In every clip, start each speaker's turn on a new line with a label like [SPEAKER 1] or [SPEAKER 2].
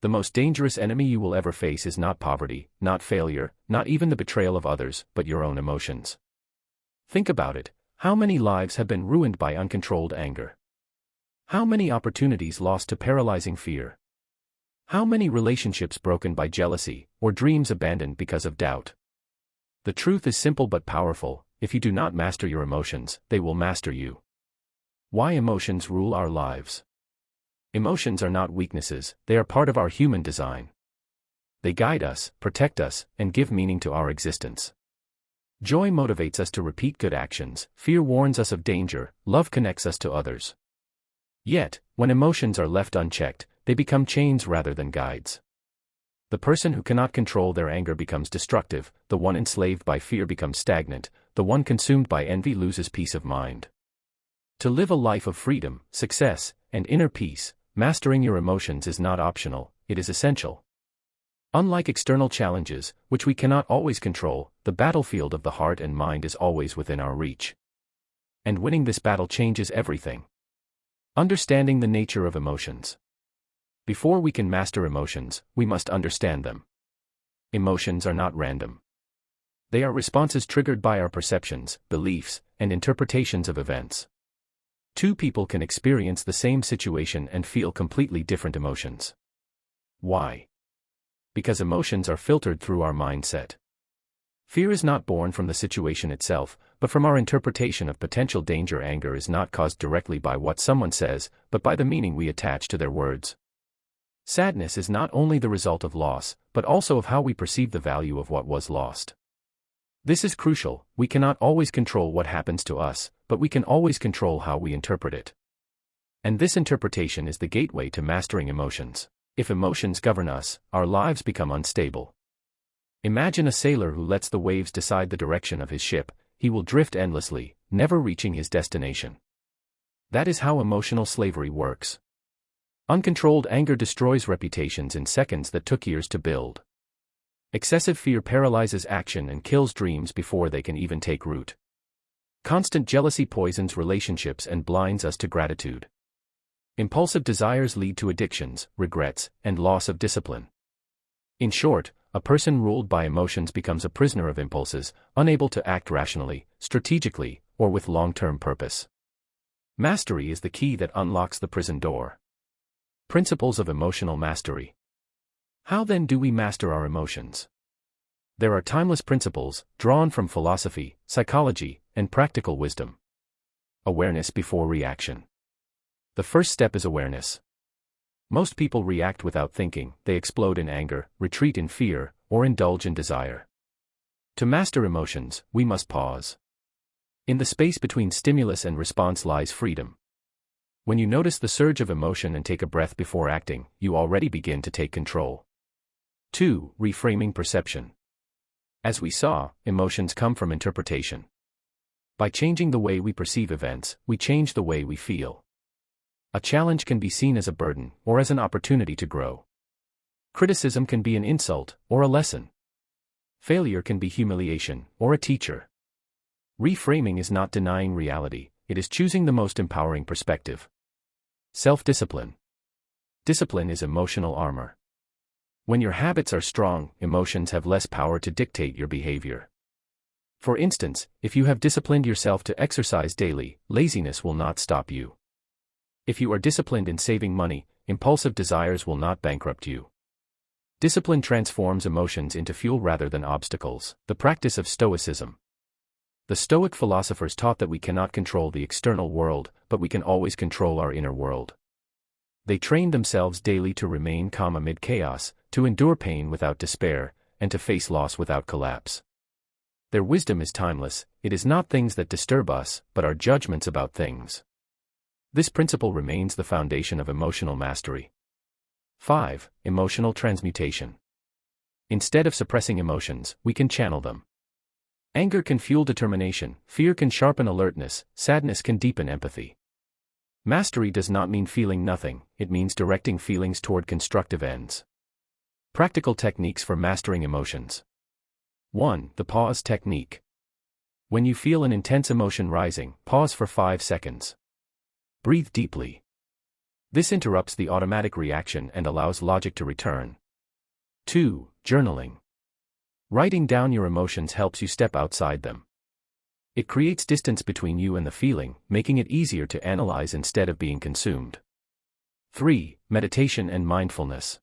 [SPEAKER 1] The most dangerous enemy you will ever face is not poverty, not failure, not even the betrayal of others, but your own emotions. Think about it. How many lives have been ruined by uncontrolled anger? How many opportunities lost to paralyzing fear? How many relationships broken by jealousy, or dreams abandoned because of doubt? The truth is simple but powerful: if you do not master your emotions, they will master you. Why emotions rule our lives? Emotions are not weaknesses, they are part of our human design. They guide us, protect us, and give meaning to our existence. Joy motivates us to repeat good actions, fear warns us of danger, love connects us to others. Yet, when emotions are left unchecked, they become chains rather than guides. The person who cannot control their anger becomes destructive, the one enslaved by fear becomes stagnant, the one consumed by envy loses peace of mind. To live a life of freedom, success, and inner peace, mastering your emotions is not optional, it is essential. Unlike external challenges, which we cannot always control, the battlefield of the heart and mind is always within our reach. And winning this battle changes everything. Understanding the nature of emotions. Before we can master emotions, we must understand them. Emotions are not random. They are responses triggered by our perceptions, beliefs, and interpretations of events. Two people can experience the same situation and feel completely different emotions. Why? Because emotions are filtered through our mindset. Fear is not born from the situation itself, but from our interpretation of potential danger. Anger is not caused directly by what someone says, but by the meaning we attach to their words. Sadness is not only the result of loss, but also of how we perceive the value of what was lost. This is crucial. We cannot always control what happens to us, but we can always control how we interpret it. And this interpretation is the gateway to mastering emotions. If emotions govern us, our lives become unstable. Imagine a sailor who lets the waves decide the direction of his ship. He will drift endlessly, never reaching his destination. That is how emotional slavery works. Uncontrolled anger destroys reputations in seconds that took years to build. Excessive fear paralyzes action and kills dreams before they can even take root. Constant jealousy poisons relationships and blinds us to gratitude. Impulsive desires lead to addictions, regrets, and loss of discipline. In short, a person ruled by emotions becomes a prisoner of impulses, unable to act rationally, strategically, or with long-term purpose. Mastery is the key that unlocks the prison door. Principles of emotional mastery. How then do we master our emotions? There are timeless principles, drawn from philosophy, psychology, and practical wisdom. Awareness before reaction. The first step is awareness. Most people react without thinking. They explode in anger, retreat in fear, or indulge in desire. To master emotions, we must pause. In the space between stimulus and response lies freedom. When you notice the surge of emotion and take a breath before acting, you already begin to take control. 2. Reframing perception. As we saw, emotions come from interpretation. By changing the way we perceive events, we change the way we feel. A challenge can be seen as a burden, or as an opportunity to grow. Criticism can be an insult, or a lesson. Failure can be humiliation, or a teacher. Reframing is not denying reality, it is choosing the most empowering perspective. Self-discipline. Discipline is emotional armor. When your habits are strong, emotions have less power to dictate your behavior. For instance, if you have disciplined yourself to exercise daily, laziness will not stop you. If you are disciplined in saving money, impulsive desires will not bankrupt you. Discipline transforms emotions into fuel rather than obstacles. The practice of Stoicism. The Stoic philosophers taught that we cannot control the external world, but we can always control our inner world. They trained themselves daily to remain calm amid chaos, to endure pain without despair, and to face loss without collapse. Their wisdom is timeless. It is not things that disturb us, but our judgments about things. This principle remains the foundation of emotional mastery. 5. Emotional transmutation. Instead of suppressing emotions, we can channel them. Anger can fuel determination, fear can sharpen alertness, sadness can deepen empathy. Mastery does not mean feeling nothing, it means directing feelings toward constructive ends. Practical techniques for mastering emotions. 1. The pause technique. When you feel an intense emotion rising, pause for 5 seconds. Breathe deeply. This interrupts the automatic reaction and allows logic to return. 2. Journaling. Writing down your emotions helps you step outside them. It creates distance between you and the feeling, making it easier to analyze instead of being consumed. 3. Meditation and mindfulness.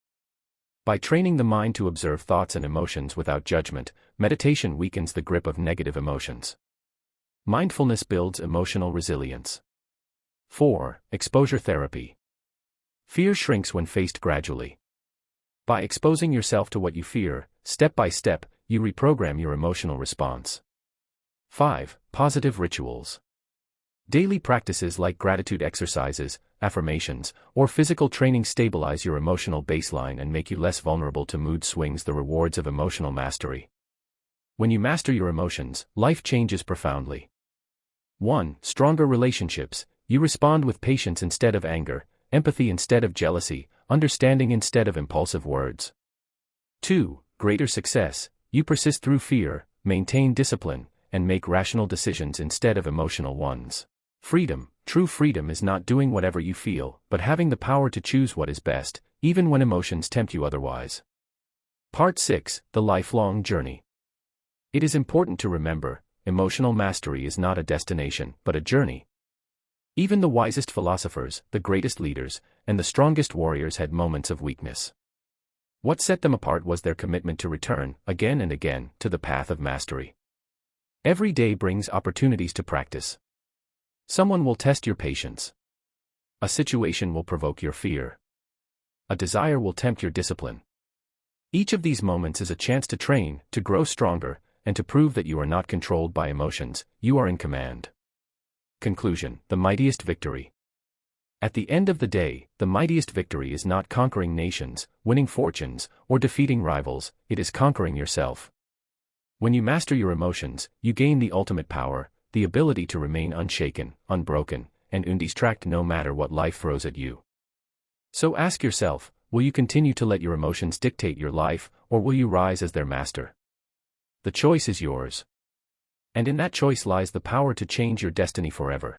[SPEAKER 1] By training the mind to observe thoughts and emotions without judgment, meditation weakens the grip of negative emotions. Mindfulness builds emotional resilience. 4. Exposure therapy. Fear shrinks when faced gradually. By exposing yourself to what you fear, step by step, you reprogram your emotional response. 5. Positive rituals. Daily practices like gratitude exercises, affirmations, or physical training stabilize your emotional baseline and make you less vulnerable to mood swings. The rewards of emotional mastery. When you master your emotions, life changes profoundly. 1. Stronger relationships. You respond with patience instead of anger, empathy instead of jealousy, understanding instead of impulsive words. 2. Greater success. You persist through fear, maintain discipline, and make rational decisions instead of emotional ones. Freedom. True freedom is not doing whatever you feel, but having the power to choose what is best, even when emotions tempt you otherwise. Part 6. The lifelong journey. It is important to remember, emotional mastery is not a destination, but a journey. Even the wisest philosophers, the greatest leaders, and the strongest warriors had moments of weakness. What set them apart was their commitment to return, again and again, to the path of mastery. Every day brings opportunities to practice. Someone will test your patience. A situation will provoke your fear. A desire will tempt your discipline. Each of these moments is a chance to train, to grow stronger, and to prove that you are not controlled by emotions, you are in command. Conclusion: the mightiest victory. At the end of the day, the mightiest victory is not conquering nations, winning fortunes, or defeating rivals, it is conquering yourself. When you master your emotions, you gain the ultimate power, the ability to remain unshaken, unbroken, and undistracted no matter what life throws at you. So ask yourself, will you continue to let your emotions dictate your life, or will you rise as their master? The choice is yours. And in that choice lies the power to change your destiny forever.